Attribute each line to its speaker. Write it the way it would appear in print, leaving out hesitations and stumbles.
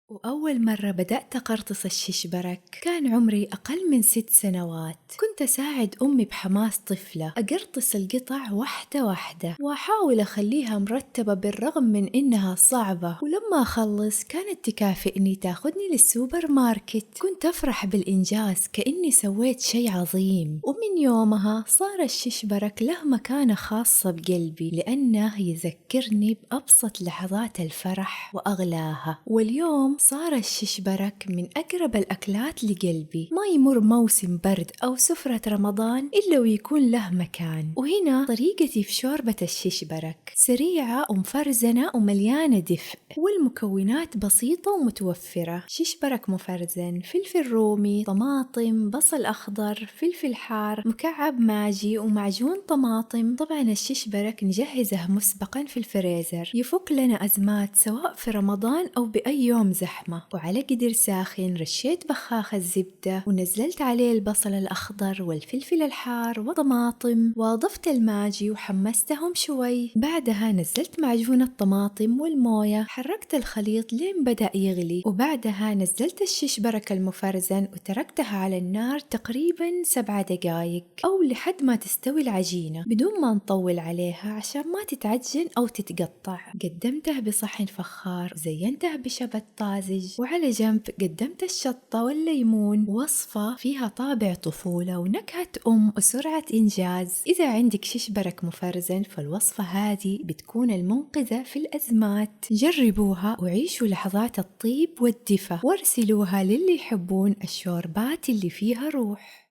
Speaker 1: وأول مرة بدأت أقرطس الششبرك كان عمري أقل من 6 سنوات. كنت أساعد أمي بحماس طفلة أقرطس القطع واحدة واحدة وأحاول أخليها مرتبة بالرغم من إنها صعبة، ولما أخلص كانت تكافئني تاخدني للسوبر ماركت. كنت أفرح بالإنجاز كأني سويت شي عظيم، ومن يومها صار الششبرك له مكانة خاصة بقلبي لأنه يذكرني بأبسط لحظات الفرح وأغلاها. واليوم صار الششبرك من أقرب الأكلات لقلبي، ما يمر موسم برد أو سفرة رمضان إلا ويكون له مكان. وهنا طريقتي في شوربة الششبرك سريعة ومفرزنة ومليانة دفء، والمكونات بسيطة ومتوفرة: ششبرك مفرزن، فلفل رومي، طماطم، بصل أخضر، فلفل حار، مكعب ماجي، ومعجون طماطم. طبعا الششبرك نجهزه مسبقا في الفريزر، يفك لنا أزمات سواء في رمضان أو بأي يوم زحمة. وعلى قدر ساخن رشيت بخاخ الزبدة ونزلت عليه البصل الأخضر والفلفل الحار وطماطم، وأضفت الماجي وحمستهم شوي. بعدها نزلت معجون الطماطم والموية، حركت الخليط لين بدأ يغلي، وبعدها نزلت الششبرك المفرزن وتركتها على النار تقريبا 7 دقايق أو لحد ما تستوي العجينة بدون ما نطول عليها عشان ما تتعجن أو تتقطع. قدمته بصحن فخار وزينته بشبت طازج، وعلى جنب قدمت الشطة والليمون. وصفة فيها طابع طفولة ونكهة وسرعة إنجاز. إذا عندك ششبرك مفرزن فالوصفة هذه بتكون المنقذة في الأزمات. جربوها وعيشوا لحظات الطيب والدفء، وارسلوها للي يحبون الشوربات اللي فيها روح.